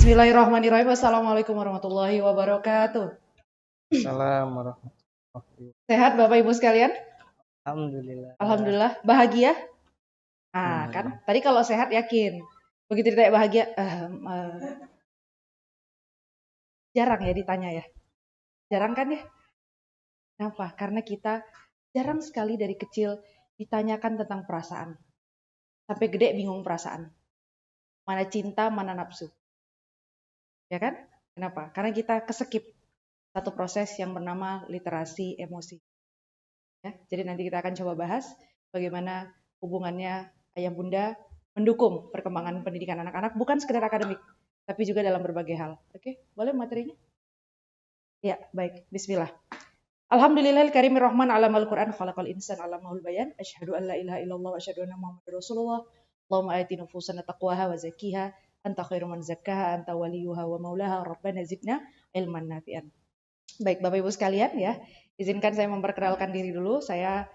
Bismillahirrahmanirrahim. Assalamualaikum warahmatullahi wabarakatuh. Assalamualaikum warahmatullahi wabarakatuh. Sehat Bapak Ibu sekalian? Alhamdulillah. Alhamdulillah. Bahagia? Kan Alhamdulillah. tadi kalau sehat yakin. Begitu ditanya bahagia, jarang ya ditanya ya. Jarang kan ya? Kenapa? Karena kita jarang sekali dari kecil ditanyakan tentang perasaan. Sampai gede bingung perasaan. Mana cinta, mana nafsu. Ya kan? Kenapa? Karena kita keskip satu proses yang bernama literasi emosi. Ya, jadi nanti kita akan coba bahas bagaimana hubungannya ayah bunda mendukung perkembangan pendidikan anak-anak, bukan sekedar akademik, tapi juga dalam berbagai hal. Oke, boleh materinya? Ya, baik. Bismillah. Alhamdulillahil karimir rahman alamal Qur'an khalaqal insan alamahul bayan. Asyhadu an la ilaha illallah wa asyhadu anna Muhammadar Rasulullah. Allahumma ati nufusana taqwaha wa zakkiha anta khairu man zakkaha anta waliyuha wa maulaha rabbana zidna ilman nafi'an. Baik, Bapak Ibu sekalian ya, izinkan saya memperkenalkan diri dulu. Saya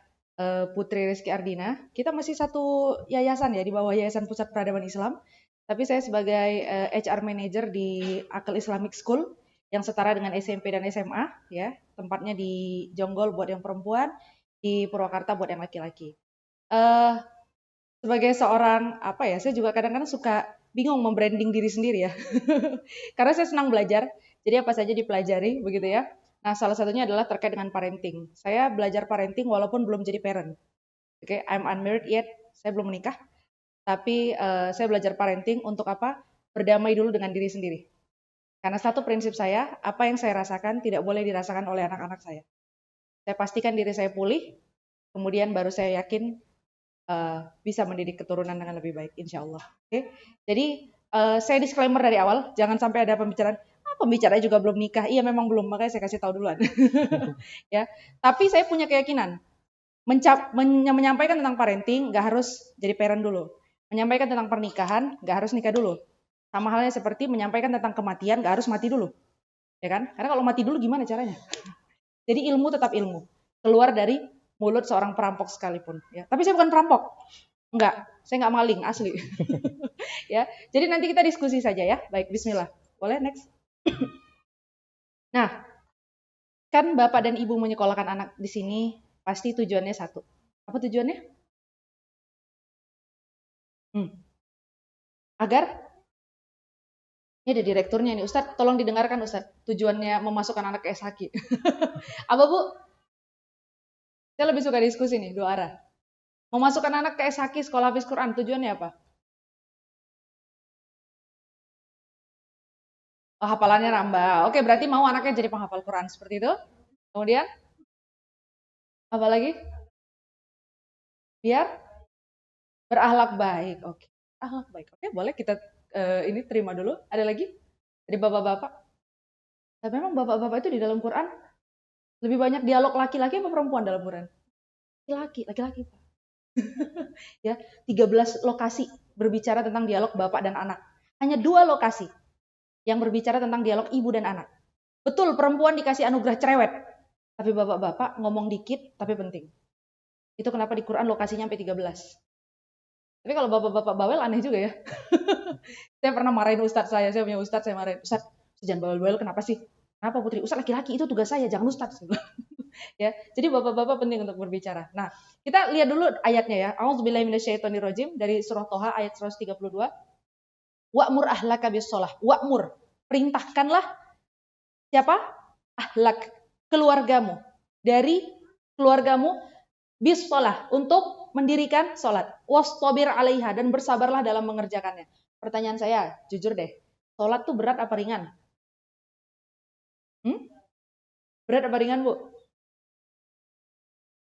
Putri Rizky Ardina. Kita masih satu yayasan ya, di bawah Yayasan Pusat Peradaban Islam. Tapi saya sebagai HR Manager di Akal Islamic School yang setara dengan SMP dan SMA ya. Tempatnya di Jonggol buat yang perempuan, di Purwakarta buat yang laki-laki. Sebagai seorang saya juga kadang-kadang suka bingung membranding diri sendiri ya. Karena saya senang belajar. Jadi apa saja dipelajari begitu ya. Nah, salah satunya adalah terkait dengan parenting. Saya belajar parenting walaupun belum jadi parent. Oke, I'm unmarried yet. Saya belum menikah. Tapi saya belajar parenting untuk apa? Berdamai dulu dengan diri sendiri. Karena satu prinsip saya, apa yang saya rasakan tidak boleh dirasakan oleh anak-anak saya. Saya pastikan diri saya pulih, kemudian baru saya yakin bisa mendidik keturunan dengan lebih baik, insya Allah. Oke, jadi saya disclaimer dari awal, jangan sampai ada pembicaraan. Pembicara juga belum nikah, iya memang belum, makanya saya kasih tahu duluan. Ya, tapi saya punya keyakinan menyampaikan tentang parenting nggak harus jadi parent dulu, menyampaikan tentang pernikahan nggak harus nikah dulu. Sama halnya seperti menyampaikan tentang kematian nggak harus mati dulu, ya kan? Karena kalau mati dulu gimana caranya? Jadi ilmu tetap ilmu, keluar dari mulut seorang perampok sekalipun. Ya, tapi saya bukan perampok, enggak, saya nggak maling asli. Ya, jadi nanti kita diskusi saja ya. Baik, Bismillah. Boleh next. Nah, kan Bapak dan Ibu menyekolahkan anak di sini pasti tujuannya satu. Apa tujuannya? Agar ini ada direkturnya nih, Ustadz, tolong didengarkan Ustadz. Tujuannya memasukkan anak ke SHQ. Apa Bu? Saya lebih suka diskusi nih, dua arah. Memasukkan anak ke SHQ sekolah hafiz Quran, tujuannya apa? Oh, hafalannya nambah. Oke, berarti mau anaknya jadi penghafal Quran seperti itu. Kemudian apa lagi? Biar berakhlak baik. Oke, akhlak baik. Oke, boleh kita ini terima dulu. Ada lagi dari bapak-bapak? Tapi memang bapak-bapak itu di dalam Quran lebih banyak dialog laki-laki apa perempuan dalam Quran? Laki-laki. Ya, 13 lokasi berbicara tentang dialog bapak dan anak. Hanya 2 lokasi yang berbicara tentang dialog ibu dan anak. Betul, perempuan dikasih anugerah cerewet. Tapi bapak-bapak ngomong dikit tapi penting. Itu kenapa di Quran lokasinya sampai 13. Tapi kalau bapak-bapak bawel aneh juga ya. Saya pernah marahin ustadz saya punya ustadz, saya marahin, Ustadz, jangan bawel-bawel, kenapa sih? Kenapa Putri? Ustadz laki-laki itu tugas saya, jangan ustadz. Ya, jadi bapak-bapak penting untuk berbicara. Nah, kita lihat dulu ayatnya ya. A'udzubillahi minasyaitonirrajim dari surah Toha ayat 132. Wa'mur ahlaka bis-shalah. Wa'mur, perintahkanlah siapa? Ahlak, keluargamu. Dari keluargamu bis-shalah, untuk mendirikan sholat. Wastabir 'alaiha, dan bersabarlah dalam mengerjakannya. Pertanyaan saya, jujur deh. Sholat tuh berat apa ringan? Berat apa ringan, Bu?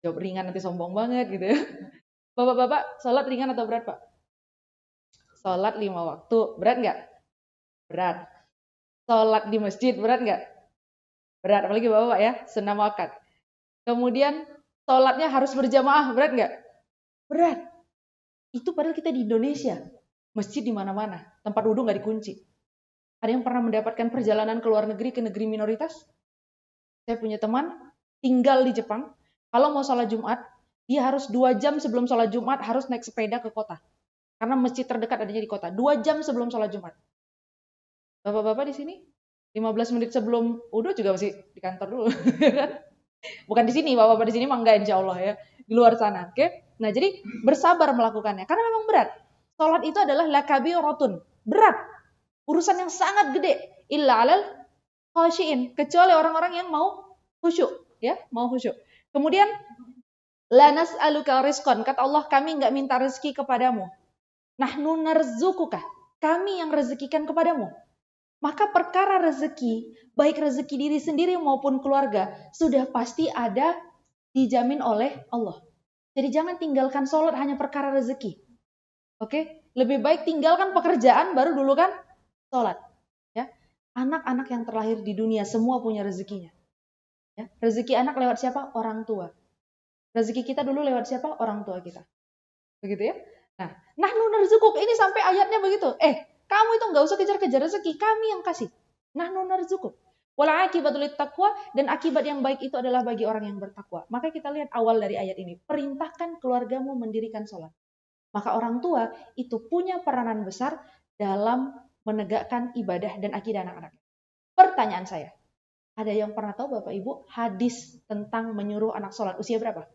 Jawab ringan nanti sombong banget gitu ya. Bapak-bapak, sholat ringan atau berat, Pak? Sholat 5 waktu, berat nggak? Berat. Sholat di masjid, berat nggak? Berat, apalagi bapak ya, sunnah muakkad. Kemudian, sholatnya harus berjamaah, berat nggak? Berat. Itu padahal kita di Indonesia. Masjid di mana-mana, tempat wudhu nggak dikunci. Ada yang pernah mendapatkan perjalanan ke luar negeri, ke negeri minoritas? Saya punya teman, tinggal di Jepang, kalau mau sholat Jumat, dia harus 2 jam sebelum sholat Jumat harus naik sepeda ke kota. Karena masjid terdekat adanya di kota. 2 jam sebelum sholat Jumat. Bapak-bapak di sini 15 menit sebelum wudhu juga masih di kantor dulu. Bukan di sini, bapak-bapak di sini mah enggak insya Allah ya. Di luar sana, oke? Nah, jadi bersabar melakukannya. Karena memang berat. Sholat itu adalah lakabiratun. Berat. Urusan yang sangat gede. Illa alal khashiin. Kecuali orang-orang yang mau khusyuk. Ya, mau khusyuk. Kemudian, la nas'aluka rizqan. Kata Allah, kami enggak minta rezeki kepadamu. Nahnu narzukuka. Kami yang rezekikan kepadamu. Maka perkara rezeki, baik rezeki diri sendiri maupun keluarga, sudah pasti ada dijamin oleh Allah. Jadi jangan tinggalkan sholat hanya perkara rezeki. Oke? Lebih baik tinggalkan pekerjaan, baru dulu kan sholat. Ya. Anak-anak yang terlahir di dunia semua punya rezekinya. Ya. Rezeki anak lewat siapa? Orang tua. Rezeki kita dulu lewat siapa? Orang tua kita. Begitu ya? Nah, nahnu narzukuk ini sampai ayatnya begitu. Kamu itu nggak usah kejar-kejar rezeki, kami yang kasih. Nahnu narzukuk. Wala akibatul taqwa, dan akibat yang baik itu adalah bagi orang yang bertakwa. Maka kita lihat awal dari ayat ini. Perintahkan keluargamu mendirikan sholat. Maka orang tua itu punya peranan besar dalam menegakkan ibadah dan akidah anak-anaknya. Pertanyaan saya, ada yang pernah tahu Bapak Ibu hadis tentang menyuruh anak sholat usia berapa?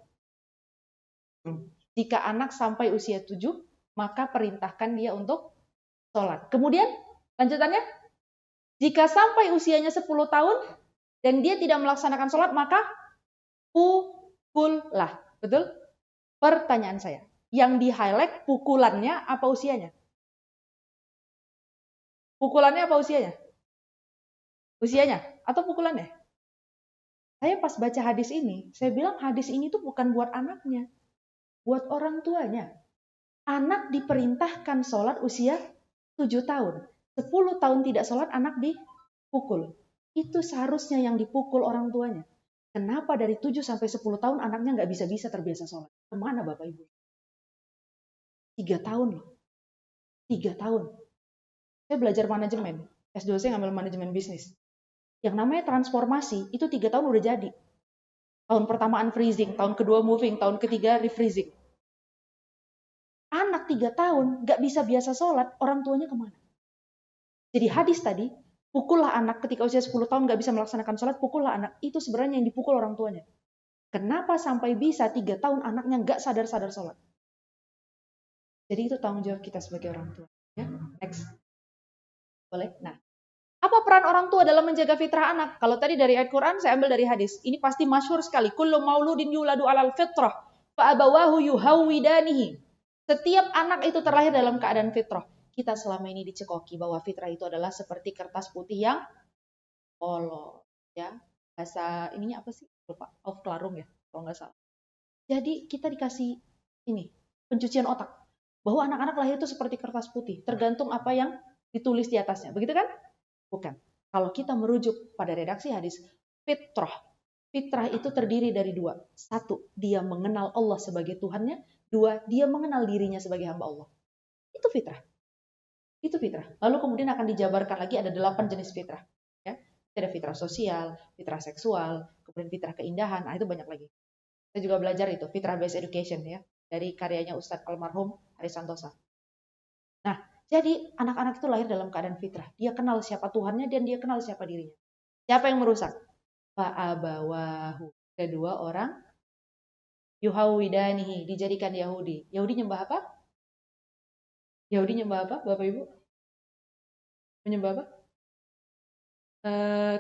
Jika anak sampai usia 7, maka perintahkan dia untuk sholat. Kemudian lanjutannya, jika sampai usianya 10 tahun dan dia tidak melaksanakan sholat, maka pukullah. Betul? Pertanyaan saya, yang di-highlight pukulannya apa usianya? Pukulannya apa usianya? Usianya atau pukulannya? Saya pas baca hadis ini, saya bilang hadis ini tuh bukan buat anaknya, buat orang tuanya. Anak diperintahkan sholat usia 7 tahun. 10 tahun tidak sholat, anak dipukul. Itu seharusnya yang dipukul orang tuanya. Kenapa dari 7 sampai 10 tahun anaknya nggak bisa-bisa terbiasa sholat? Kemana Bapak Ibu? 3 tahun loh. 3 tahun. Saya belajar manajemen. S2 saya ngambil manajemen bisnis. Yang namanya transformasi, itu 3 tahun udah jadi. Tahun pertama unfreezing, tahun kedua moving, tahun ketiga refreezing. Anak 3 tahun nggak bisa biasa sholat, orang tuanya kemana? Jadi hadis tadi, pukullah anak ketika usia 10 tahun nggak bisa melaksanakan sholat, pukullah anak. Itu sebenarnya yang dipukul orang tuanya. Kenapa sampai bisa 3 tahun anaknya nggak sadar-sadar sholat? Jadi itu tanggung jawab kita sebagai orang tua. Ya, next. Boleh? Nah, apa peran orang tua dalam menjaga fitrah anak? Kalau tadi dari ayat Quran, saya ambil dari hadis. Ini pasti masyhur sekali. Kullu mauludin yuladu alal fitrah, fa'abawahu yuhawwidanihi. Setiap anak itu terlahir dalam keadaan fitrah. Kita selama ini dicekoki bahwa fitrah itu adalah seperti kertas putih yang polos. Ya, bahasa ininya apa sih? Lupa. Of Klarung ya, kalau nggak salah. Jadi kita dikasih ini, pencucian otak. Bahwa anak-anak lahir itu seperti kertas putih, tergantung apa yang ditulis di atasnya. Begitu kan? Bukan. Kalau kita merujuk pada redaksi hadis, fitrah. Fitrah itu terdiri dari 2. 1, dia mengenal Allah sebagai Tuhannya. 2, dia mengenal dirinya sebagai hamba Allah. Itu fitrah. Itu fitrah. Lalu kemudian akan dijabarkan lagi ada 8 jenis fitrah. Ya. Ada fitrah sosial, fitrah seksual, kemudian fitrah keindahan. Nah, itu banyak lagi. Saya juga belajar itu, fitrah based education ya, dari karyanya Ustadz almarhum Haris Santosa. Nah, jadi anak-anak itu lahir dalam keadaan fitrah. Dia kenal siapa Tuhannya dan dia kenal siapa dirinya. Siapa yang merusak? Fa'abawahu. Kedua orang yuhawidanihi, dijadikan Yahudi. Yahudi nyembah apa? Yahudi nyembah apa, Bapak Ibu? Menyembah apa?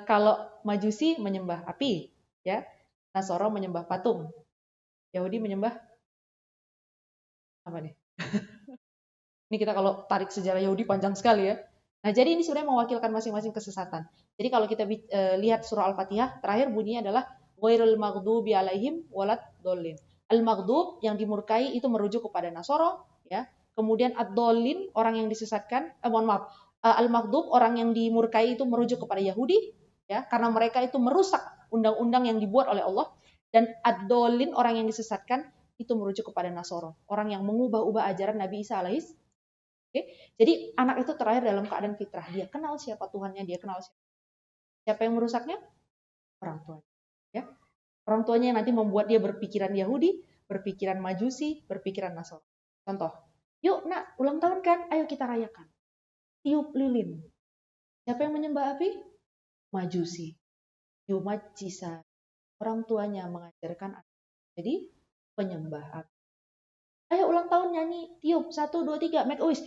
Kalau Majusi menyembah api, ya. Nasoro menyembah patung. Yahudi menyembah apa nih? Ini kita kalau tarik sejarah Yahudi panjang sekali ya. Nah, jadi ini sebenarnya mewakilkan masing-masing kesesatan. Jadi kalau kita lihat surah Al-Fatihah, terakhir bunyinya adalah ghairil maghdubi alaihim walad dolin. Al-maghdub yang dimurkai itu merujuk kepada Nasoro, ya. Kemudian ad-dolin orang yang disesatkan, al-maghdub orang yang dimurkai itu merujuk kepada Yahudi, ya, karena mereka itu merusak undang-undang yang dibuat oleh Allah. Dan ad-dolin orang yang disesatkan itu merujuk kepada Nasoro, orang yang mengubah-ubah ajaran Nabi Isa alaihis. Oke, jadi anak itu terlahir dalam keadaan fitrah. Dia kenal siapa Tuhannya, dia kenal siapa yang merusaknya? Orang tuanya. Ya. Orang tuanya yang nanti membuat dia berpikiran Yahudi, berpikiran Majusi, berpikiran Nasrani. Contoh, yuk nak, ulang tahun kan, ayo kita rayakan. Tiup lilin. Siapa yang menyembah api? Majusi. Jumat Cisa. Orang tuanya mengajarkan anak. Jadi penyembah api. Ayo ulang tahun nyanyi, tiup, 1, 2, 3, make a wish.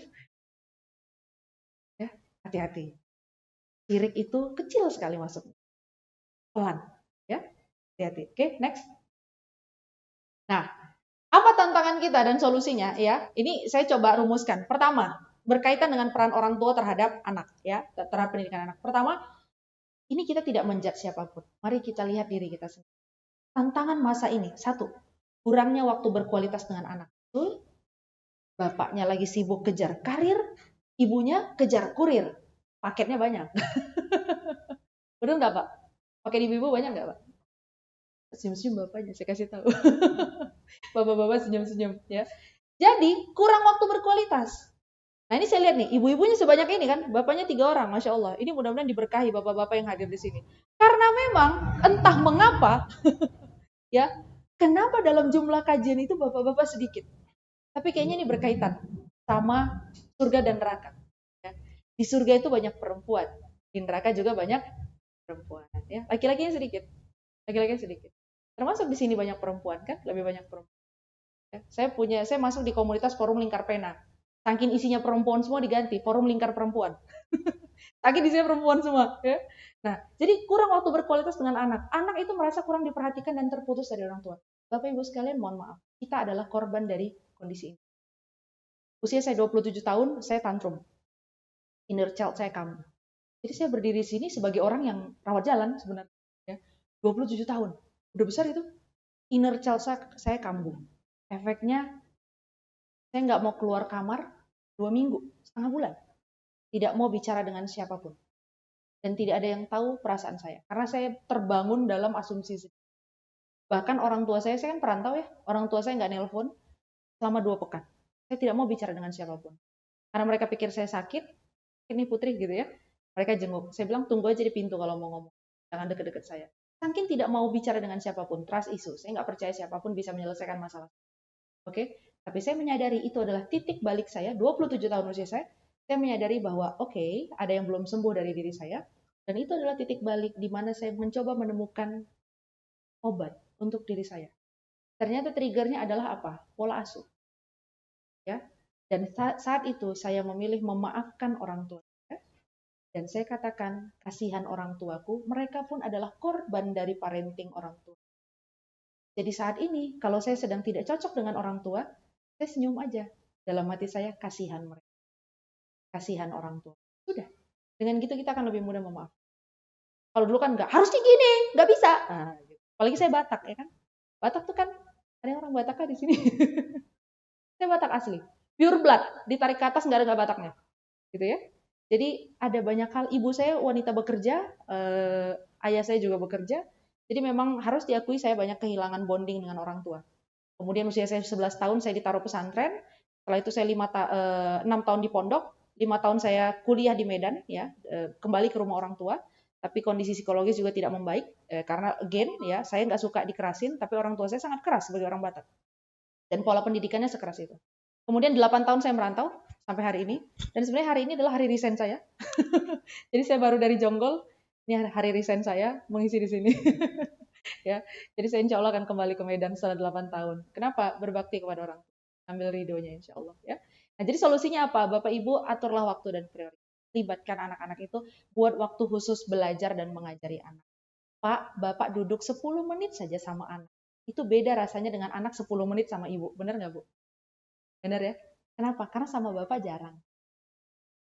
Ya, hati-hati. Syirik itu kecil sekali masuknya. Pelan. Ya, hati-hati. Oke, next. Nah, apa tantangan kita dan solusinya? Ya, ini saya coba rumuskan. Pertama, berkaitan dengan peran orang tua terhadap anak, ya, terhadap pendidikan anak. Pertama, ini kita tidak menjudge siapapun. Mari kita lihat diri kita sendiri. Tantangan masa ini, satu, kurangnya waktu berkualitas dengan anak. Betul? Bapaknya lagi sibuk kejar karir, ibunya kejar kurir. Paketnya banyak. Betul nggak, Pak? Paket ibu-ibu banyak nggak, Pak? Senyum-senyum bapaknya, saya kasih tahu. Bapak-bapak senyum-senyum, ya. Jadi, kurang waktu berkualitas. Nah, ini saya lihat nih, ibu-ibunya sebanyak ini kan, bapaknya 3 orang, Masya Allah. Ini mudah-mudahan diberkahi bapak-bapak yang hadir di sini. Karena memang, entah mengapa, ya, kenapa dalam jumlah kajian itu bapak-bapak sedikit. Tapi kayaknya ini berkaitan sama surga dan neraka. Ya. Di surga itu banyak perempuan, di neraka juga banyak perempuan. Ya. Laki-lakinya sedikit, laki-lakinya sedikit. Termasuk di sini banyak perempuan kan, lebih banyak perempuan. Ya. Saya masuk di komunitas forum lingkar pena. Saking isinya perempuan semua diganti forum lingkar perempuan. Saking isinya perempuan semua. Ya. Nah, jadi kurang waktu berkualitas dengan anak. Anak itu merasa kurang diperhatikan dan terputus dari orang tua. Bapak Ibu sekalian, mohon maaf. Kita adalah korban dari kondisi ini. Usia saya 27 tahun, saya tantrum. Inner child saya kambuh. Jadi saya berdiri di sini sebagai orang yang rawat jalan sebenarnya. Ya. 27 tahun. Udah besar itu. Inner child saya kambuh. Efeknya, saya nggak mau keluar kamar 2 minggu, setengah bulan. Tidak mau bicara dengan siapapun. Dan tidak ada yang tahu perasaan saya. Karena saya terbangun dalam asumsi. Bahkan orang tua saya kan perantau ya. Orang tua saya nggak nelpon selama 2 pekan. Saya tidak mau bicara dengan siapapun. Karena mereka pikir saya sakit, ini Putri gitu ya. Mereka jenguk. Saya bilang tunggu aja di pintu kalau mau ngomong. Jangan deket-deket saya. Saking tidak mau bicara dengan siapapun. Trust issue. Saya nggak percaya siapapun bisa menyelesaikan masalah. Oke? Tapi saya menyadari itu adalah titik balik saya. 27 tahun usia saya. Saya menyadari bahwa oke, ada yang belum sembuh dari diri saya. Dan itu adalah titik balik di mana saya mencoba menemukan obat untuk diri saya. Ternyata triggernya adalah apa? Pola asuh. Ya. Dan saat itu saya memilih memaafkan orang tua. Dan saya katakan, kasihan orang tuaku, mereka pun adalah korban dari parenting orang tua. Jadi saat ini, kalau saya sedang tidak cocok dengan orang tua, saya senyum aja. Dalam hati saya, kasihan mereka. Kasihan orang tua. Sudah. Dengan gitu kita akan lebih mudah memaafkan. Kalau dulu kan nggak, harusnya gini, nggak bisa. Nah, gitu. Apalagi saya Batak, ya kan? Batak tuh kan, ada orang Batak kan di sini. Saya Batak asli. Pure blood, ditarik ke atas nggak ada Bataknya. Gitu ya. Jadi ada banyak hal, ibu saya wanita bekerja, ayah saya juga bekerja, jadi memang harus diakui saya banyak kehilangan bonding dengan orang tua. Kemudian usia saya 11 tahun saya ditaruh pesantren, setelah itu saya 6 tahun di pondok, 5 tahun saya kuliah di Medan, ya kembali ke rumah orang tua, tapi kondisi psikologis juga tidak membaik, karena again ya saya nggak suka dikerasin, tapi orang tua saya sangat keras sebagai orang Batak, dan pola pendidikannya sekeras itu. Kemudian 8 tahun saya merantau sampai hari ini. Dan sebenarnya hari ini adalah hari resign saya. Jadi saya baru dari Jonggol. Ini hari resign saya mengisi di sini. Ya. Jadi saya insya Allah akan kembali ke Medan setelah 8 tahun. Kenapa? Berbakti kepada orang. Ambil ridhonya insya Allah. Ya. Nah, jadi solusinya apa? Bapak Ibu aturlah waktu dan prioritas. Libatkan anak-anak itu buat waktu khusus belajar dan mengajari anak. Pak, Bapak duduk 10 menit saja sama anak. Itu beda rasanya dengan anak 10 menit sama ibu. Benar nggak, Bu? Benar ya? Kenapa? Karena sama Bapak jarang.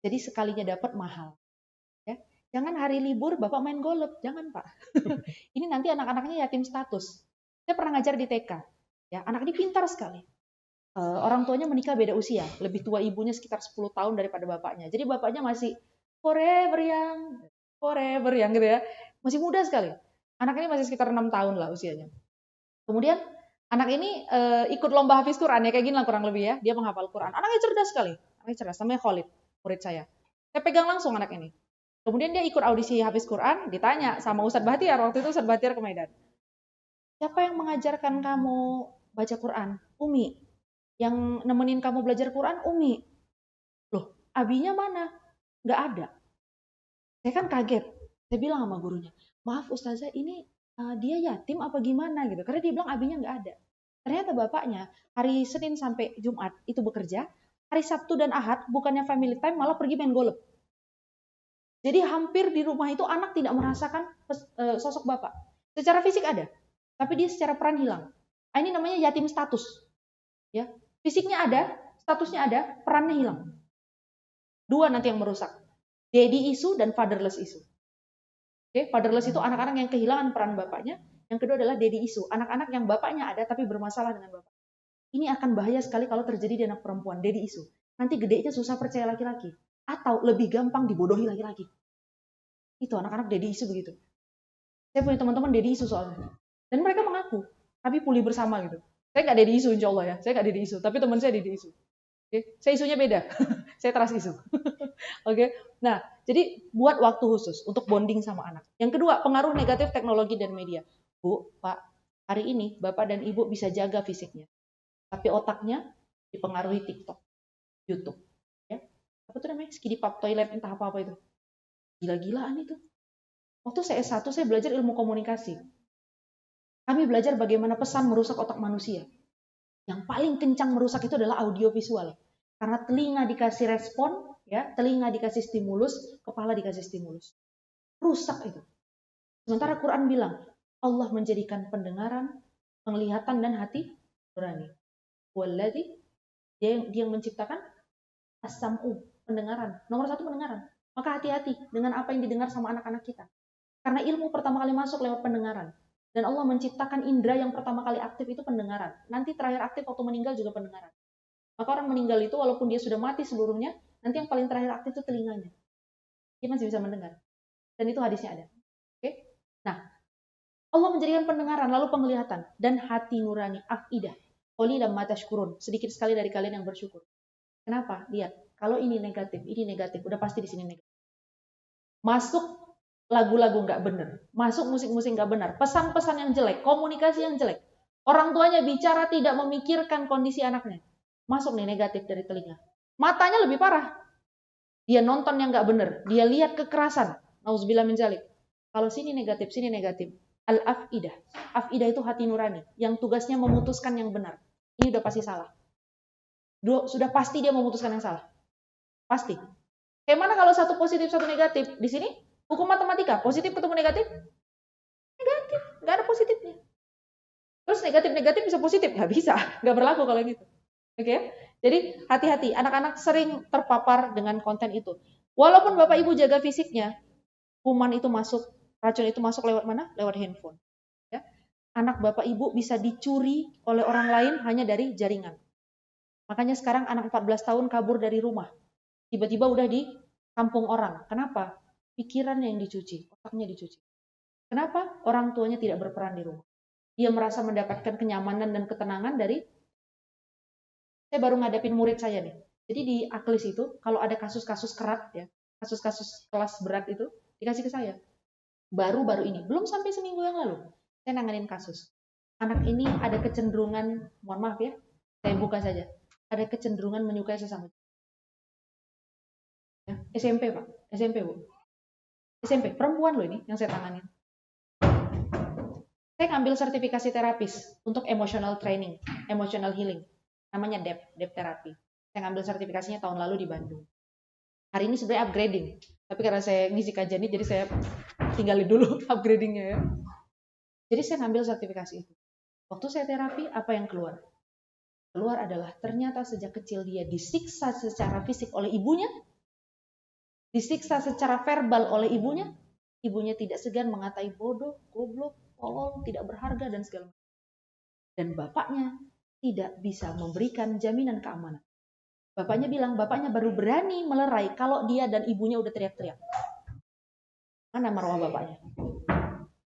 Jadi sekalinya dapat mahal. Ya. Jangan hari libur Bapak main golf. Jangan, Pak. Ini nanti anak-anaknya yatim status. Saya pernah ngajar di TK. Ya, anak ini pintar sekali. Orang tuanya menikah beda usia. Lebih tua ibunya sekitar 10 tahun daripada bapaknya. Jadi bapaknya masih forever yang gitu ya. Masih muda sekali. Anak ini masih sekitar 6 tahun lah usianya. Kemudian anak ini ikut lomba hafiz Quran ya, kayak gini lah kurang lebih ya. Dia menghafal Quran. Anaknya cerdas sekali. Anaknya cerdas, namanya Khalid, murid saya. Saya pegang langsung anak ini. Kemudian dia ikut audisi hafiz Quran, ditanya sama Ustadz Bahtiar, waktu itu Ustadz Bahtiar ke Medan. Siapa yang mengajarkan kamu baca Quran? Umi. Yang nemenin kamu belajar Quran? Umi. Loh, abinya mana? Nggak ada. Saya kan kaget. Saya bilang sama gurunya, maaf Ustazah, ini dia yatim apa gimana gitu. Karena dia bilang abinya nggak ada. Ternyata bapaknya hari Senin sampai Jumat itu bekerja, hari Sabtu dan Ahad bukannya family time malah pergi main golf. Jadi hampir di rumah itu anak tidak merasakan sosok bapak. Secara fisik ada, tapi dia secara peran hilang. Ini namanya yatim status. Ya, fisiknya ada, statusnya ada, perannya hilang. Dua nanti yang merusak. Daddy issue dan fatherless issue. Oke, fatherless itu anak-anak yang kehilangan peran bapaknya. Yang kedua adalah daddy issue, anak-anak yang bapaknya ada tapi bermasalah dengan bapak. Ini akan bahaya sekali kalau terjadi di anak perempuan, daddy issue. Nanti gedenya susah percaya laki-laki. Atau lebih gampang dibodohi laki-laki. Itu anak-anak daddy issue begitu. Saya punya teman-teman daddy issue soalnya. Dan mereka mengaku, kami pulih bersama gitu. Saya nggak daddy issue insya Allah ya, saya nggak daddy issue. Tapi teman saya daddy issue. Oke, saya isunya beda. Saya trust issue. Oke, nah jadi buat waktu khusus untuk bonding sama anak. Yang kedua, pengaruh negatif teknologi dan media. Bu, Pak, hari ini Bapak dan Ibu bisa jaga fisiknya. Tapi otaknya dipengaruhi TikTok, YouTube. Ya. Apa tuh namanya? Skidi pap toilet, entah apa-apa itu. Gila-gilaan itu. Waktu saya S1, saya belajar ilmu komunikasi. Kami belajar bagaimana pesan merusak otak manusia. Yang paling kencang merusak itu adalah audiovisual. Karena telinga dikasih respon, ya, telinga dikasih stimulus, kepala dikasih stimulus. Rusak itu. Sementara Quran bilang, Allah menjadikan pendengaran, penglihatan dan hati nurani. Walladzi, dia yang menciptakan as-sam'u, pendengaran. Nomor satu pendengaran. Maka hati-hati dengan apa yang didengar sama anak-anak kita. Karena ilmu pertama kali masuk lewat pendengaran. Dan Allah menciptakan indera yang pertama kali aktif itu pendengaran. Nanti terakhir aktif waktu meninggal juga pendengaran. Maka orang meninggal itu walaupun dia sudah mati seluruhnya, nanti yang paling terakhir aktif itu telinganya. Dia masih bisa mendengar. Dan itu hadisnya ada. Oke? Nah, Allah menjadikan pendengaran, lalu penglihatan, dan hati nurani, afidah. Qalilan ma tashkurun. Sedikit sekali dari kalian yang bersyukur. Kenapa? Lihat, kalau ini negatif, udah pasti di sini negatif. Masuk lagu-lagu nggak benar, masuk musik-musik nggak benar, pesan-pesan yang jelek, komunikasi yang jelek. Orang tuanya bicara tidak memikirkan kondisi anaknya. Masuk nih negatif dari telinga. Matanya lebih parah. Dia nonton yang nggak benar, dia lihat kekerasan. Nauzubillah min dzalik. Kalau sini negatif, sini negatif. Al-afidah. Afidah itu hati nurani, yang tugasnya memutuskan yang benar. Ini udah pasti salah. Sudah pasti dia memutuskan yang salah. Pasti. Kayak mana kalau satu positif, satu negatif? Di sini hukum matematika, positif ketemu negatif? Negatif, nggak ada positifnya. Terus negatif-negatif bisa positif? Nggak bisa, nggak berlaku kalau gitu. Oke? Jadi hati-hati, anak-anak sering terpapar dengan konten itu. Walaupun Bapak Ibu jaga fisiknya, kuman itu masuk, racun itu masuk lewat mana? Lewat handphone. Ya? Anak Bapak Ibu bisa dicuri oleh orang lain hanya dari jaringan. Makanya sekarang anak 14 tahun kabur dari rumah. Tiba-tiba udah di kampung orang. Kenapa? Pikirannya yang dicuci, otaknya dicuci. Kenapa? Orang tuanya tidak berperan di rumah. Dia merasa mendapatkan kenyamanan dan ketenangan dari, saya baru ngadepin murid saya nih. Jadi di Aklis itu, kalau ada kasus-kasus kerat, ya, kasus-kasus kelas berat itu, dikasih ke saya. Baru-baru ini, belum sampai seminggu yang lalu, saya nanganin kasus. Anak ini ada kecenderungan, mohon maaf ya, saya buka saja, ada kecenderungan menyukai sesama. Ya, SMP Pak, SMP Bu. SMP, perempuan loh ini yang saya tanganin. Saya ngambil sertifikasi terapis untuk emotional training, emotional healing. Namanya DEP terapi. Saya ngambil sertifikasinya tahun lalu di Bandung. Hari ini sebenarnya upgrading. Tapi karena saya ngisi kajian ini, jadi saya tinggalin dulu upgradingnya ya. Jadi saya ngambil sertifikasi itu. Waktu saya terapi, apa yang keluar? Keluar adalah ternyata sejak kecil dia disiksa secara fisik oleh ibunya, disiksa secara verbal oleh ibunya, ibunya tidak segan mengatai bodoh, goblok, tolol, tidak berharga, dan segala macam. Dan bapaknya tidak bisa memberikan jaminan keamanan. Bapaknya bilang, bapaknya baru berani melerai kalau dia dan ibunya udah teriak-teriak. Mana marwah bapaknya?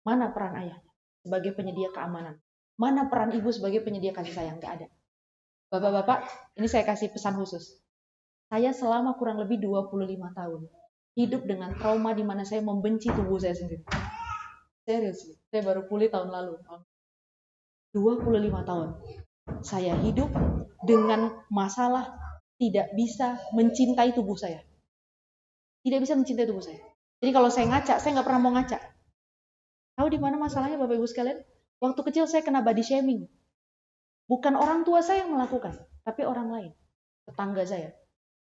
Mana peran ayahnya sebagai penyedia keamanan? Mana peran ibu sebagai penyedia kasih sayang? Gak ada. Bapak-bapak, ini saya kasih pesan khusus. Saya selama kurang lebih 25 tahun hidup dengan trauma di mana saya membenci tubuh saya sendiri. Serius, saya baru pulih tahun lalu. 25 tahun. Saya hidup dengan masalah tidak bisa mencintai tubuh saya. Tidak bisa mencintai tubuh saya. Jadi kalau saya ngaca, saya nggak pernah mau ngaca. Tahu di mana masalahnya Bapak Ibu sekalian? Waktu kecil saya kena body shaming. Bukan orang tua saya yang melakukan, tapi orang lain. Tetangga saya.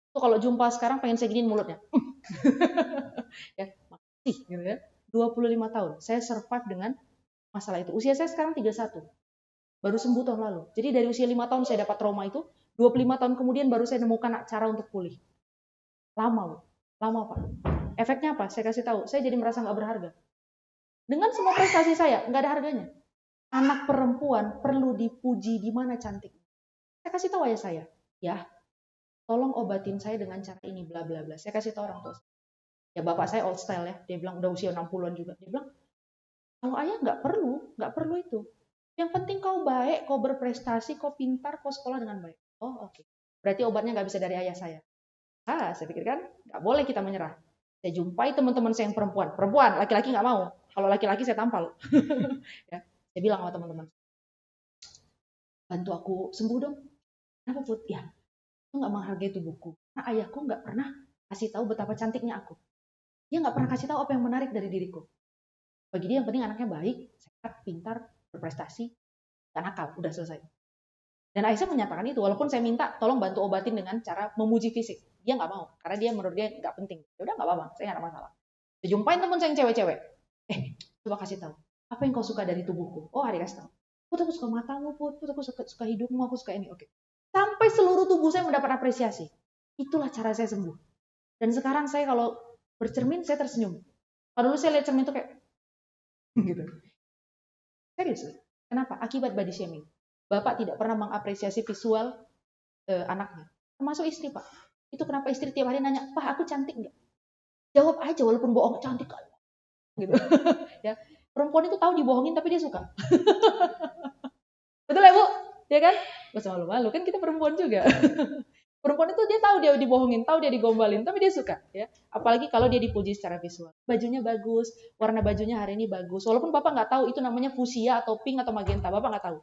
Itu kalau jumpa sekarang pengen saya giniin mulutnya. Ya, makasih gitu ya. 25 tahun saya survive dengan masalah itu. Usia saya sekarang 31. Baru sembuh tahun lalu. Jadi dari usia 5 tahun saya dapat trauma itu, 25 tahun kemudian baru saya nemukan cara untuk pulih. Lama, lama Pak. Efeknya apa? Saya kasih tahu. Saya jadi merasa nggak berharga. Dengan semua prestasi saya, nggak ada harganya. Anak perempuan perlu dipuji di mana cantik. Saya kasih tahu ayah saya, ya, tolong obatin saya dengan cara ini, bla bla bla. Saya kasih tahu orang tua. Ya bapak saya old style ya, dia bilang udah usia 60-an juga. Dia bilang, kalau ayah nggak perlu itu. Yang penting kau baik, kau berprestasi, kau pintar, kau sekolah dengan baik. Oh oke. Berarti obatnya nggak bisa dari ayah saya. Saya pikir kan, nggak boleh kita menyerah. Saya jumpai teman-teman saya yang perempuan. Perempuan, laki-laki nggak mau. Kalau laki-laki saya tampal. Ya, saya bilang sama teman-teman, bantu aku sembuh dong. Kenapa Put? Ya, aku nggak menghargai tubuhku. Karena ayahku nggak pernah kasih tahu betapa cantiknya aku. Dia nggak pernah kasih tahu apa yang menarik dari diriku. Bagi dia yang penting anaknya baik, sehat, pintar, berprestasi, gak nakal, udah selesai. Dan Aisyah menyatakan itu, walaupun saya minta tolong bantu obatin dengan cara memuji fisik. Dia nggak mau, karena dia menurut dia nggak penting. Ya udah nggak apa-apa, saya nggak ada masalah. Saya jumpain teman saya yang cewek-cewek. Coba kasih tahu, apa yang kau suka dari tubuhku? Oh, ada kasih tahu. Put, aku suka matamu, Put, aku suka hidungmu, aku suka ini. Oke. Sampai seluruh tubuh saya mendapat apresiasi. Itulah cara saya sembuh. Dan sekarang saya kalau bercermin, saya tersenyum. Kalau dulu saya lihat cermin itu kayak gitu. Serius. Kenapa? Akibat body shaming. Bapak tidak pernah mengapresiasi visual anaknya. Termasuk istri, Pak. Itu kenapa istri tiap hari nanya, Pak, aku cantik nggak? Jawab aja walaupun bohong, cantik kan. Gitu. Ya. Perempuan itu tahu dibohongin tapi dia suka. Betul ya, Bu? Ya kan? Gak usah malu-malu, kan kita perempuan juga. Perempuan itu dia tahu dia dibohongin, tahu dia digombalin, tapi dia suka, ya. Apalagi kalau dia dipuji secara visual. Bajunya bagus, warna bajunya hari ini bagus. Walaupun Bapak nggak tahu itu namanya fuchsia atau pink atau magenta, Bapak nggak tahu.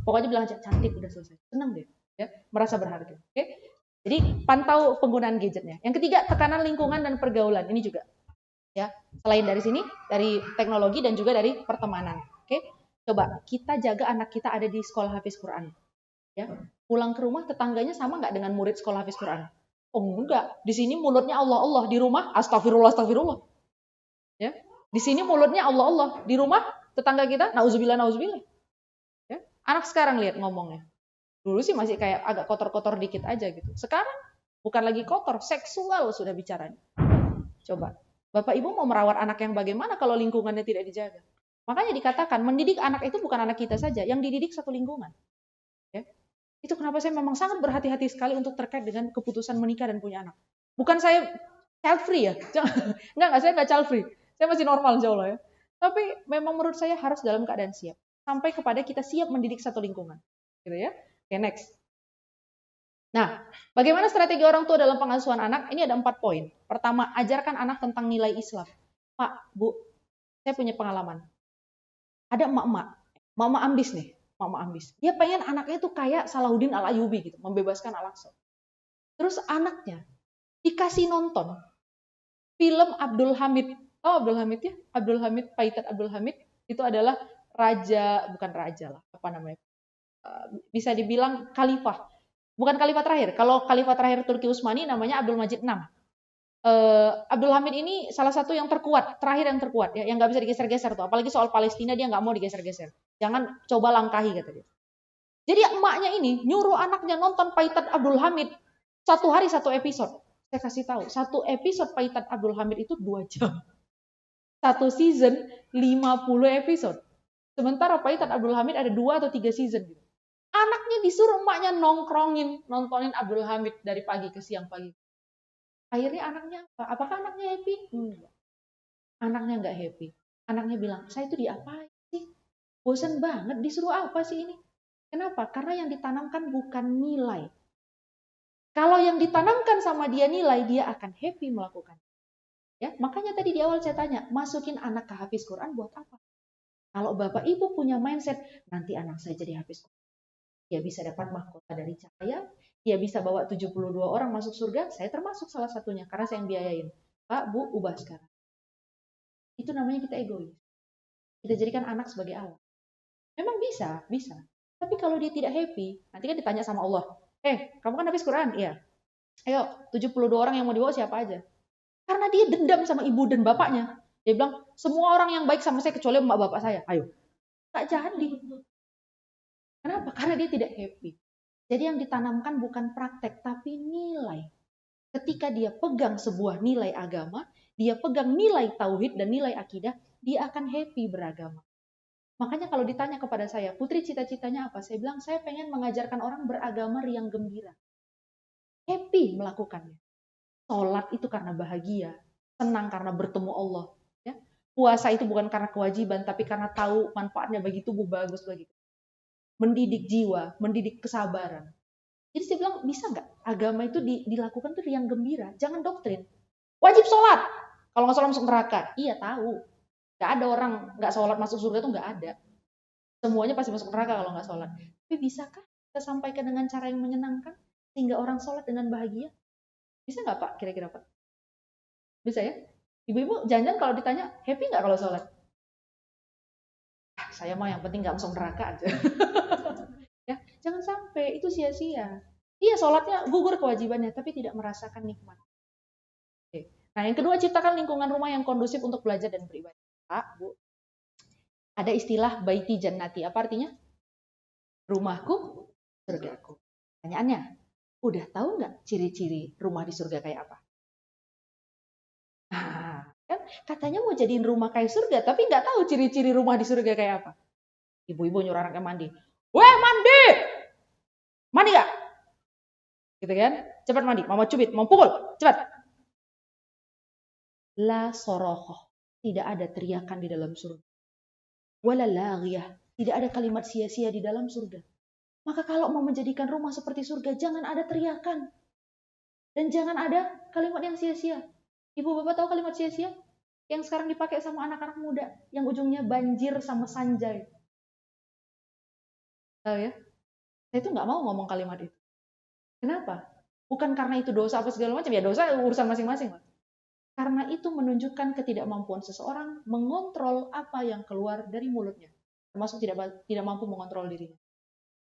Pokoknya bilang aja cantik, udah selesai. Senang deh, ya. Merasa berharga. Oke? Jadi pantau penggunaan gadgetnya. Yang ketiga, tekanan lingkungan dan pergaulan. Ini juga, ya. Selain dari sini, dari teknologi dan juga dari pertemanan. Oke? Coba kita jaga anak kita ada di sekolah hafiz Quran. Ya, pulang ke rumah tetangganya sama nggak dengan murid sekolah hafiz Quran? Oh enggak, di sini mulutnya Allah Allah, di rumah astagfirullah astagfirullah. Ya, di sini mulutnya Allah Allah, di rumah tetangga kita nauzubillah nauzubillah. Ya, anak sekarang lihat ngomongnya. Dulu sih masih kayak agak kotor-kotor dikit aja gitu. Sekarang bukan lagi kotor, seksual sudah bicaranya. Coba, Bapak Ibu mau merawat anak yang bagaimana kalau lingkungannya tidak dijaga? Makanya dikatakan mendidik anak itu bukan anak kita saja, yang dididik satu lingkungan. Ya. Itu kenapa saya memang sangat berhati-hati sekali untuk terkait dengan keputusan menikah dan punya anak. Bukan saya child free ya. Enggak, saya enggak child free. Saya masih normal insya Allah ya. Tapi memang menurut saya harus dalam keadaan siap. Sampai kepada kita siap mendidik satu lingkungan. Gitu ya. Oke, next. Nah, bagaimana strategi orang tua dalam pengasuhan anak? Ini ada 4 poin. Pertama, ajarkan anak tentang nilai Islam. Pak, Bu, saya punya pengalaman. Ada emak-emak ambis nih. Mama ambis. Dia pengen anaknya tuh kayak Salahuddin Al-Ayyubi gitu, membebaskan Al-Aqsa. Terus anaknya dikasih nonton film Abdul Hamid. Oh, Abdul Hamid ya? Abdul Hamid, Paitat Abdul Hamid itu adalah raja, bukan raja lah, apa namanya? Bisa dibilang khalifah. Bukan khalifah terakhir. Kalau khalifah terakhir Turki Utsmani namanya Abdul Majid VI. Abdul Hamid ini salah satu yang terkuat, terakhir yang terkuat ya, yang nggak bisa digeser-geser tuh. Apalagi soal Palestina dia nggak mau digeser-geser. Jangan coba langkahi kata dia. Jadi emaknya ini nyuruh anaknya nonton Paitat Abdul Hamid 1 hari 1 episode. Saya kasih tahu, 1 episode Paitat Abdul Hamid itu 2 jam. 1 season 50 episode. Sementara Paitat Abdul Hamid ada 2 atau 3 season gitu. Anaknya disuruh emaknya nongkrongin, nontonin Abdul Hamid dari pagi ke siang pagi. Akhirnya anaknya apa? Apakah anaknya happy? Enggak. Anaknya nggak happy. Anaknya bilang, saya itu diapain sih? Bosan banget, disuruh apa sih ini? Kenapa? Karena yang ditanamkan bukan nilai. Kalau yang ditanamkan sama dia nilai, dia akan happy melakukan. Ya, makanya tadi di awal saya tanya, masukin anak ke hafiz Quran buat apa? Kalau Bapak Ibu punya mindset, nanti anak saya jadi hafiz Quran. Dia bisa dapat mahkota dari cahaya, dia bisa bawa 72 orang masuk surga, saya termasuk salah satunya, karena saya yang biayain. Pak, Bu, ubah sekarang. Itu namanya kita egois. Kita jadikan anak sebagai alat. Memang bisa, bisa. Tapi kalau dia tidak happy, nanti kan ditanya sama Allah, kamu kan habis Quran? Iya. Ayo, 72 orang yang mau dibawa siapa aja? Karena dia dendam sama ibu dan bapaknya. Dia bilang, semua orang yang baik sama saya kecuali emak bapak saya. Ayo. Tak jadi. Kenapa? Karena dia tidak happy. Jadi yang ditanamkan bukan praktek, tapi nilai. Ketika dia pegang sebuah nilai agama, dia pegang nilai tauhid dan nilai akidah, dia akan happy beragama. Makanya kalau ditanya kepada saya, Putri cita-citanya apa? Saya bilang, saya pengen mengajarkan orang beragama riang gembira. Happy melakukannya. Sholat itu karena bahagia, senang karena bertemu Allah. Ya. Puasa itu bukan karena kewajiban, tapi karena tahu manfaatnya bagi tubuh, bagus bagi tubuh. Mendidik jiwa, mendidik kesabaran. Jadi saya bilang, bisa nggak agama itu dilakukan tuh riang gembira? Jangan doktrin. Wajib sholat. Kalau nggak sholat masuk neraka. Iya tahu. Nggak ada orang nggak sholat masuk surga tuh nggak ada. Semuanya pasti masuk neraka kalau nggak sholat. Tapi bisakah kita sampaikan dengan cara yang menyenangkan sehingga orang sholat dengan bahagia? Bisa nggak Pak? Kira-kira Pak? Bisa ya? Ibu-ibu jangan kalau ditanya happy nggak kalau sholat? Saya mah yang penting nggak masuk neraka aja. Ya, jangan sampai itu sia-sia. Iya sholatnya gugur kewajibannya, tapi tidak merasakan nikmat. Oke. Nah yang kedua ciptakan lingkungan rumah yang kondusif untuk belajar dan beribadah. Pak, Bu, ada istilah baiti jannati. Apa artinya? Rumahku, surgaku. Pertanyaannya, udah tahu nggak ciri-ciri rumah di surga kayak apa? Nah, kan katanya mau jadiin rumah kayak surga, tapi nggak tahu ciri-ciri rumah di surga kayak apa. Ibu-ibu nyuruh anaknya mandi. Weh mandi! Mandi nggak? Gitu kan? Cepat mandi, mama cubit, mau pukul, cepat. La sorohoh, tidak ada teriakan di dalam surga. Wala laghiyah, tidak ada kalimat sia-sia di dalam surga. Maka kalau mau menjadikan rumah seperti surga, jangan ada teriakan. Dan jangan ada kalimat yang sia-sia. Ibu bapak tahu kalimat sia-sia? Yang sekarang dipakai sama anak-anak muda. Yang ujungnya banjir sama sanjay. Tahu ya? Saya tuh nggak mau ngomong kalimat itu. Kenapa? Bukan karena itu dosa apa segala macam. Ya dosa urusan masing-masing. Karena itu menunjukkan ketidakmampuan seseorang mengontrol apa yang keluar dari mulutnya. Termasuk tidak mampu mengontrol dirinya.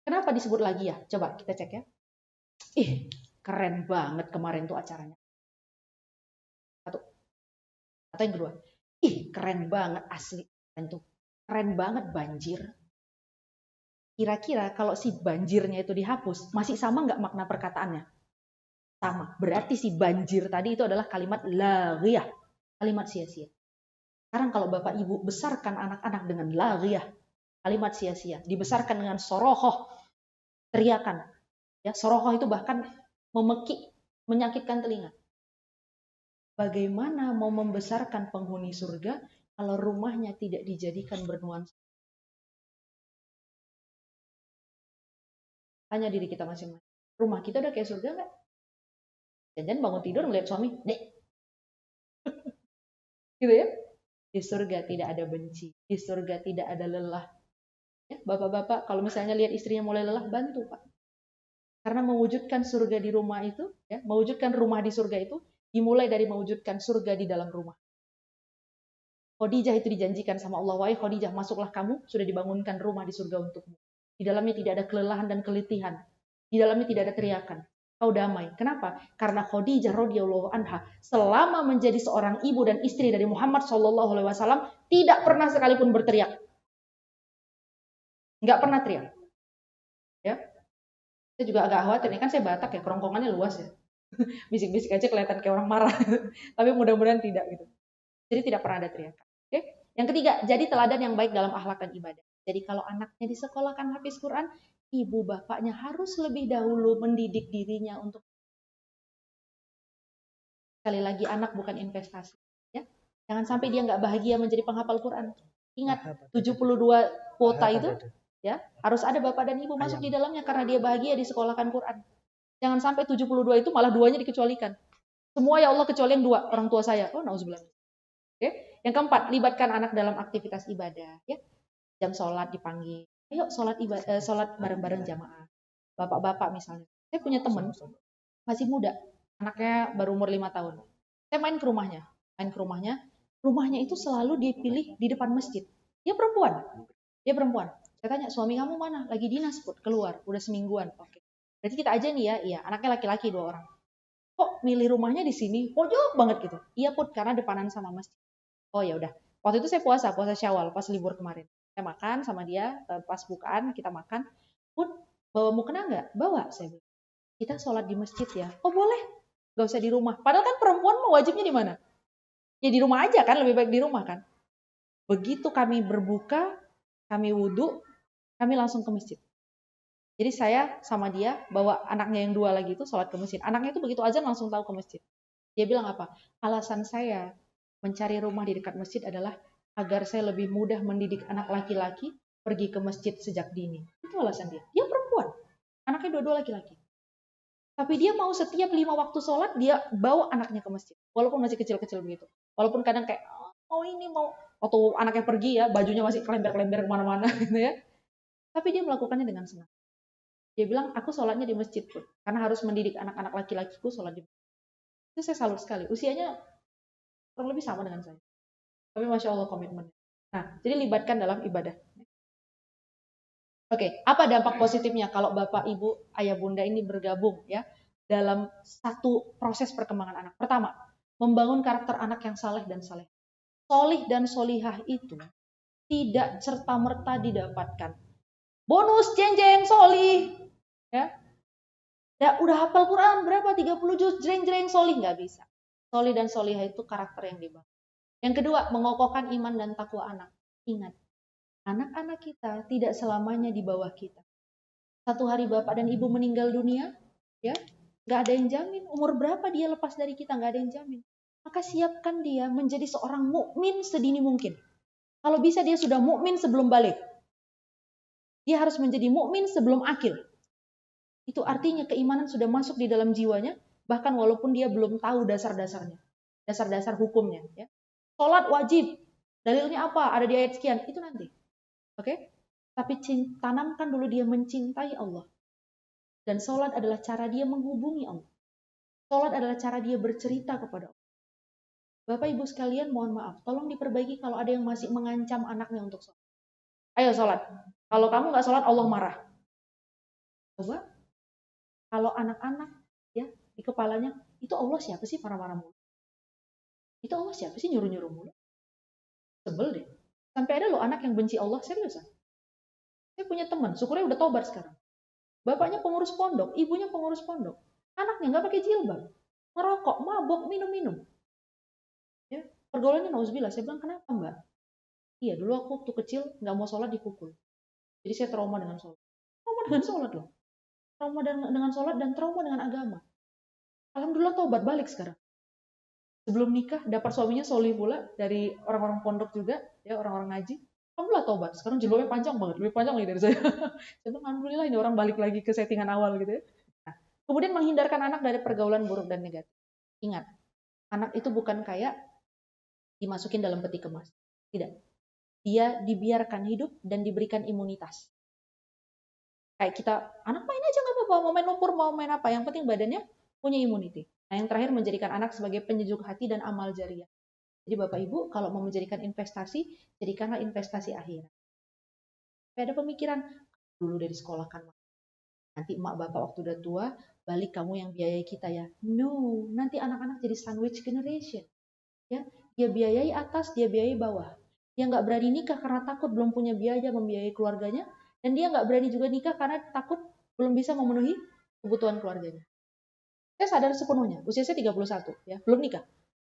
Kenapa disebut lagi ya? Coba kita cek ya. Ih, keren banget kemarin tuh acaranya. Satu. Atau yang kedua. Ih, keren banget asli. Keren banget banjir. Kira-kira kalau si banjirnya itu dihapus, masih sama nggak makna perkataannya? Sama. Berarti si banjir tadi itu adalah kalimat laghiyah. Kalimat sia-sia. Sekarang kalau Bapak Ibu besarkan anak-anak dengan laghiyah, kalimat sia-sia. Dibesarkan dengan sorohoh, teriakan. Ya, sorohoh itu bahkan memekik, menyakitkan telinga. Bagaimana mau membesarkan penghuni surga kalau rumahnya tidak dijadikan bernuansa? Tanya diri kita masing-masing. Rumah kita udah kayak surga nggak? Jangan bangun tidur melihat suami, dek. Gitu ya? Di surga tidak ada benci. Di surga tidak ada lelah. Ya, bapak-bapak kalau misalnya lihat istrinya mulai lelah, bantu Pak. Karena mewujudkan surga di rumah itu, ya, mewujudkan rumah di surga itu, dimulai dari mewujudkan surga di dalam rumah. Khadijah itu dijanjikan sama Allah, wahai Khadijah, masuklah kamu, sudah dibangunkan rumah di surga untukmu. Di dalamnya tidak ada kelelahan dan keletihan. Di dalamnya tidak ada teriakan. Kau damai. Kenapa? Karena Khadijah radhiyallahu anha selama menjadi seorang ibu dan istri dari Muhammad SAW tidak pernah sekalipun berteriak. Nggak pernah teriak. Ya. Saya juga agak khawatir, ini kan saya Batak ya, kerongkongannya luas ya. Bisik-bisik aja kelihatan kayak orang marah. Tapi mudah-mudahan tidak gitu. Jadi tidak pernah ada teriakan. Oke? Yang ketiga, jadi teladan yang baik dalam akhlak dan ibadah. Jadi kalau anaknya disekolahkan hafiz Quran, ibu bapaknya harus lebih dahulu mendidik dirinya untuk sekali lagi anak bukan investasi. Ya? Jangan sampai dia nggak bahagia menjadi penghafal Quran. Ingat, 72 kuota itu ya harus ada bapak dan ibu masuk di dalamnya karena dia bahagia disekolahkan Quran. Jangan sampai 72 itu malah duanya dikecualikan. Semua ya Allah kecuali yang dua, orang tua saya. Oh, nauzubillah. Oke. Yang keempat, libatkan anak dalam aktivitas ibadah. Ya. Jam sholat dipanggil. Ayo sholat bareng-bareng jamaah. Bapak-bapak misalnya. Saya punya teman, masih muda. Anaknya baru umur 5 tahun. Saya main ke rumahnya. rumahnya itu selalu dipilih di depan masjid. Dia perempuan. Dia perempuan. Saya tanya, suami kamu mana? Lagi dinas, Put. Keluar. Udah semingguan. Oke. Berarti kita aja nih ya. Iya, anaknya laki-laki 2 orang. Kok milih rumahnya di sini? Pojok banget gitu. Iya, Put, karena depanan sama masjid. Oh ya udah. Waktu itu saya puasa Syawal pas libur kemarin. Saya makan sama dia, pas bukaan kita makan. Put, bawa mukena nggak? Bawa, saya bilang. Kita sholat di masjid ya. Oh boleh. Gak usah di rumah. Padahal kan perempuan mau wajibnya di mana? Ya di rumah aja kan, lebih baik di rumah kan. Begitu kami berbuka, kami wudhu, kami langsung ke masjid. Jadi saya sama dia bawa anaknya yang 2 lagi itu sholat ke masjid. Anaknya itu begitu azan langsung tahu ke masjid. Dia bilang apa? Alasan saya mencari rumah di dekat masjid adalah agar saya lebih mudah mendidik anak laki-laki pergi ke masjid sejak dini. Itu alasan dia. Dia perempuan. Anaknya 2 laki-laki. Tapi dia mau setiap 5 waktu sholat, dia bawa anaknya ke masjid. Walaupun masih kecil-kecil begitu. Walaupun kadang kayak, mau ini, mau. Waktu anaknya pergi ya, bajunya masih kelember-kelember kemana-mana gitu ya. Tapi dia melakukannya dengan senang. Dia bilang, aku sholatnya di masjid pun. Karena harus mendidik anak-anak laki-lakiku sholat di masjid. Itu saya salut sekali. Usianya kurang lebih sama dengan saya. Tapi Masya Allah komitmen. Nah, jadi libatkan dalam ibadah. Oke, apa dampak positifnya kalau Bapak, Ibu, Ayah, Bunda ini bergabung ya dalam satu proses perkembangan anak? Pertama, membangun karakter anak yang saleh dan saleh. Solih dan solihah itu tidak serta-merta didapatkan. Bonus jeng-jeng solih. Ya. Ya, udah hafal Quran berapa? 30 juz, jreng-jreng solih. Nggak bisa. Solih dan solihah itu karakter yang dibangun. Yang kedua, mengokohkan iman dan takwa anak. Ingat, anak-anak kita tidak selamanya di bawah kita. Satu hari bapak dan ibu meninggal dunia, ya, nggak ada yang jamin umur berapa dia lepas dari kita, nggak ada yang jamin. Maka siapkan dia menjadi seorang mukmin sedini mungkin. Kalau bisa dia sudah mukmin sebelum balik. Dia harus menjadi mukmin sebelum akil. Itu artinya keimanan sudah masuk di dalam jiwanya, bahkan walaupun dia belum tahu dasar-dasarnya, dasar-dasar hukumnya. Ya. Sholat wajib, dalilnya apa? Ada di ayat sekian, itu nanti. Oke? Tapi tanamkan dulu dia mencintai Allah. Dan sholat adalah cara dia menghubungi Allah. Sholat adalah cara dia bercerita kepada Allah. Bapak Ibu sekalian mohon maaf, tolong diperbaiki kalau ada yang masih mengancam anaknya untuk sholat. Ayo sholat. Kalau kamu nggak sholat, Allah marah. Coba, kalau anak-anak ya di kepalanya, itu Allah siapa sih marah-marah mulu? Itu Allah siapa sih nyuruh-nyuruh mulu? Sebel deh. Sampai ada loh anak yang benci Allah, seriusan. Saya punya teman, syukurnya udah tobat sekarang. Bapaknya pengurus pondok, ibunya pengurus pondok. Anaknya nggak pakai jilbab. Ngerokok, mabok, minum-minum. Ya, pergaulannya nauzubillah. Saya bilang, kenapa mbak? Iya, dulu aku waktu kecil nggak mau sholat dipukul. Jadi saya trauma dengan sholat. Trauma dengan sholat loh. Trauma dengan sholat dan trauma dengan agama. Alhamdulillah tobat balik sekarang. Sebelum nikah dapat suaminya solih pula dari orang-orang pondok juga, ya orang-orang ngaji. Alhamdulillah tobat. Sekarang jilbabnya panjang banget, lebih panjang lagi dari saya. Saya bilang, alhamdulillah ini orang balik lagi ke settingan awal gitu ya. Nah, kemudian menghindarkan anak dari pergaulan buruk dan negatif. Ingat, anak itu bukan kayak dimasukin dalam peti kemas. Tidak. Dia dibiarkan hidup dan diberikan imunitas. Kayak kita, anak main aja nggak apa-apa, mau main lumpur, mau main apa, yang penting badannya punya immunity. Nah yang terakhir menjadikan anak sebagai penyejuk hati dan amal jariah. Jadi Bapak Ibu kalau mau menjadikan investasi, jadikanlah investasi akhirat. Kayak ada pemikiran, dulu dari sekolah kan, nanti emak bapak waktu udah tua, balik kamu yang biayai kita ya. No, nanti anak-anak jadi sandwich generation. Ya, dia biayai atas, dia biayai bawah. Dia nggak berani nikah karena takut belum punya biaya membiayai keluarganya, dan dia nggak berani juga nikah karena takut belum bisa memenuhi kebutuhan keluarganya. Saya sadar sepenuhnya, usia saya 31, ya, belum nikah.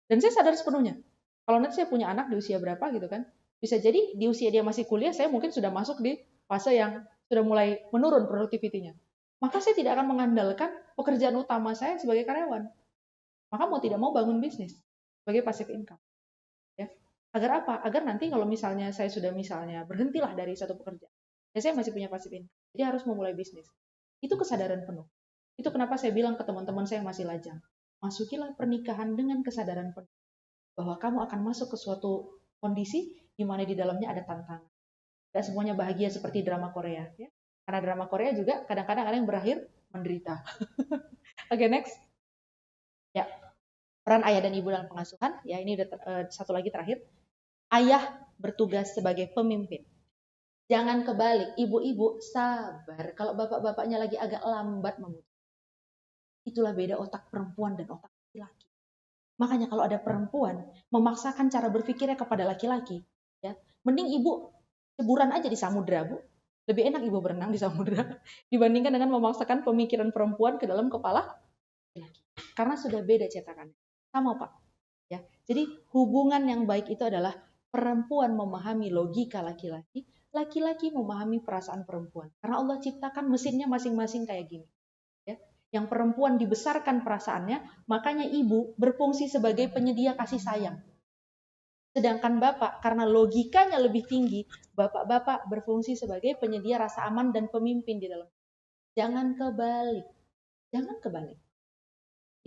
Dan saya sadar sepenuhnya, kalau nanti saya punya anak di usia berapa gitu kan, bisa jadi di usia dia masih kuliah, saya mungkin sudah masuk di fase yang sudah mulai menurun produktivitinya. Maka saya tidak akan mengandalkan pekerjaan utama saya sebagai karyawan. Maka mau tidak mau bangun bisnis sebagai passive income. Ya. Agar apa? Agar nanti kalau misalnya saya sudah misalnya berhentilah dari satu pekerjaan, ya saya masih punya passive income. Jadi harus memulai bisnis. Itu kesadaran penuh. Itu kenapa saya bilang ke teman-teman saya yang masih lajang, masukilah pernikahan dengan kesadaran penuh bahwa kamu akan masuk ke suatu kondisi di mana di dalamnya ada tantangan. Tidak semuanya bahagia seperti drama Korea, ya. Karena drama Korea juga kadang-kadang ada yang berakhir menderita. Oke, next. Ya, Peran ayah dan ibu dalam pengasuhan, ya ini udah satu lagi terakhir. Ayah bertugas sebagai pemimpin. Jangan kebalik, ibu-ibu sabar kalau bapak-bapaknya lagi agak lambat memutuskan. Itulah beda otak perempuan dan otak laki-laki. Makanya kalau ada perempuan memaksakan cara berpikirnya kepada laki-laki, ya, mending ibu ceburan aja di samudra, Bu. Lebih enak ibu berenang di samudra dibandingkan dengan memaksakan pemikiran perempuan ke dalam kepala laki. Karena sudah beda cetakannya. Sama, Pak. Ya. Jadi hubungan yang baik itu adalah perempuan memahami logika laki-laki, laki-laki memahami perasaan perempuan. Karena Allah ciptakan mesinnya masing-masing kayak gini. Ya. Yang perempuan dibesarkan perasaannya, makanya ibu berfungsi sebagai penyedia kasih sayang. Sedangkan bapak, karena logikanya lebih tinggi, bapak-bapak berfungsi sebagai penyedia rasa aman dan pemimpin di dalam. Jangan kebalik. Jangan kebalik.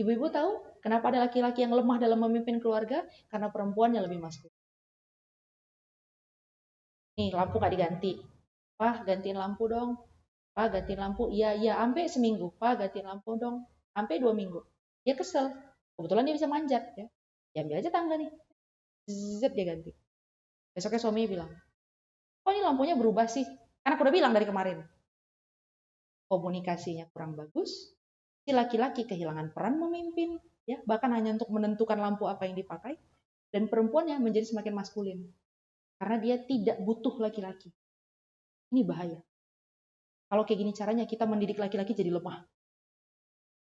Ibu-ibu tahu kenapa ada laki-laki yang lemah dalam memimpin keluarga? Karena perempuannya lebih maskulin. Nih, lampu gak diganti. Pak, gantiin lampu dong. Pak, gantiin lampu. Iya, sampai seminggu. Pak, gantiin lampu dong. Sampai 2 minggu. Dia kesel. Kebetulan dia bisa manjat. Ya, ambil aja tangga nih. Zet, dia ganti. Besoknya suaminya bilang, kok ini lampunya berubah sih? Kan aku udah bilang dari kemarin. Komunikasinya kurang bagus. Si laki-laki kehilangan peran memimpin. Ya, bahkan hanya untuk menentukan lampu apa yang dipakai. Dan perempuannya menjadi semakin maskulin. Karena dia tidak butuh laki-laki. Ini bahaya. Kalau kayak gini caranya kita mendidik laki-laki jadi lemah.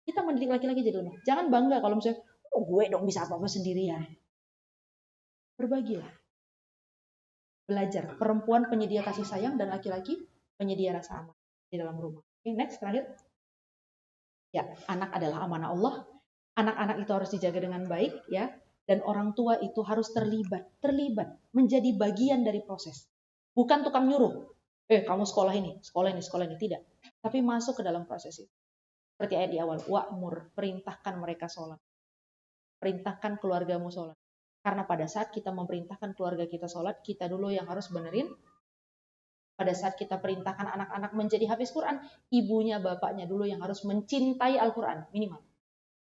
Kita mendidik laki-laki jadi lemah. Jangan bangga kalau misalnya, oh, gue dong bisa apa-apa sendirian. Berbagilah. Belajar. Perempuan penyedia kasih sayang dan laki-laki penyedia rasa aman di dalam rumah. Oke, next, terakhir. Ya, anak adalah amanah Allah. Anak-anak itu harus dijaga dengan baik, ya. Dan orang tua itu harus terlibat, menjadi bagian dari proses. Bukan tukang nyuruh. Kamu sekolah ini, tidak. Tapi masuk ke dalam proses itu. Seperti ayat di awal, wa'mur, perintahkan mereka sholat. Perintahkan keluargamu sholat. Karena pada saat kita memerintahkan keluarga kita sholat, kita dulu yang harus benerin. Pada saat kita perintahkan anak-anak menjadi hafiz Quran, ibunya, bapaknya dulu yang harus mencintai Al-Quran, minimal.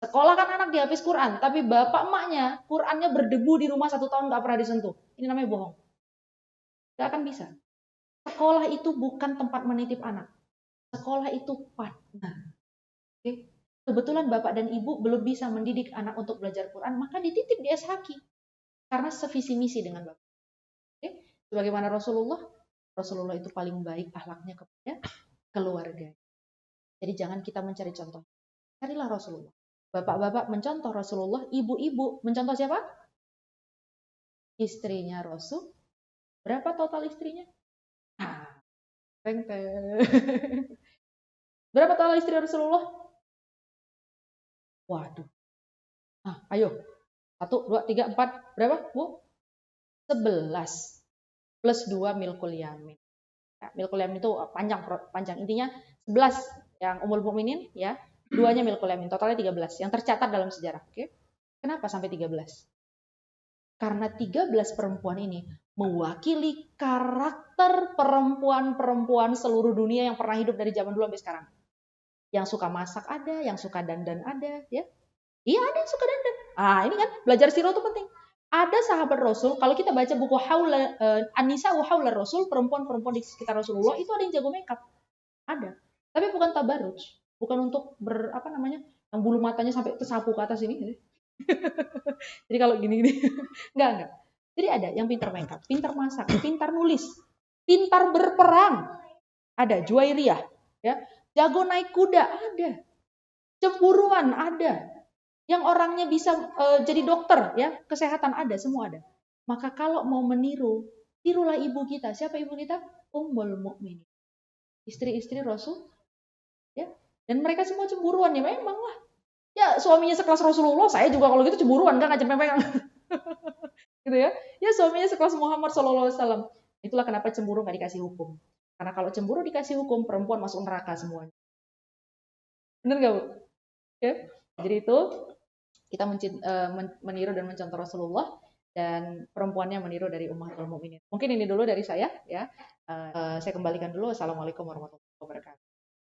Sekolah kan anak di hafiz Quran, tapi bapak emaknya, Qurannya berdebu di rumah 1 tahun gak pernah disentuh. Ini namanya bohong. Gak akan bisa. Sekolah itu bukan tempat menitip anak. Sekolah itu partner. Oke? Kebetulan bapak dan ibu belum bisa mendidik anak untuk belajar Quran, maka dititip di SHQ. Karena sevisi misi dengan bapak. Oke? Sebagaimana Rasulullah itu paling baik akhlaknya kepada keluarga. Jadi jangan kita mencari contoh. Carilah Rasulullah. Bapak-bapak mencontoh Rasulullah, ibu-ibu mencontoh siapa? Istrinya Rasul. Berapa total istrinya? Berapa total istri Rasulullah? Waduh. Ayo. 1, 2, 3, 4. Berapa, Bu? 11. Plus 2 milkul yamin. Ya, milkul yamin itu panjang. Intinya 11 yang Ummul Mukminin, ya. 2-nya milkul yamin. Totalnya 13. Yang tercatat dalam sejarah. Oke? Kenapa sampai 13? Karena 13 perempuan ini mewakili karakter perempuan-perempuan seluruh dunia yang pernah hidup dari zaman dulu sampai sekarang. Yang suka masak ada, yang suka dandan ada, ya. Iya, ada yang suka dandan. Ini kan belajar sirah itu penting. Ada sahabat Rasul, kalau kita baca buku An-Nisa wa Haula Rasul, perempuan-perempuan di sekitar Rasulullah itu ada yang jago makeup. Ada. Tapi bukan tabarruj, bukan untuk yang bulu matanya sampai tersapu ke atas ini. Jadi kalau gini-gini, enggak. Jadi ada yang pintar makeup, pintar masak, pintar nulis, pintar berperang. Ada Juwairiyah, ya. Jago naik kuda, ada. Cemburuan, ada. Yang orangnya bisa jadi dokter, ya, kesehatan ada, semua ada. Maka kalau mau meniru, tirulah ibu kita. Siapa ibu kita? Ummul Mukminin. Istri-istri Rasul, ya. Dan mereka semua cemburuan, ya memang lah. Ya, suaminya sekelas Rasulullah, saya juga kalau gitu cemburuan, kan ngajak pegang. Gitu ya. Ya, suaminya sekelas Muhammad SAW. Itulah kenapa cemburu nggak dikasih hukum. Karena kalau cemburu dikasih hukum, perempuan masuk neraka semuanya. Bener nggak, Bu? Ya. Jadi itu kita meniru dan mencontoh Rasulullah, dan perempuannya meniru dari Ummahatul Mukminin. Mungkin ini dulu dari saya, ya. Saya kembalikan dulu. Assalamualaikum warahmatullahi wabarakatuh.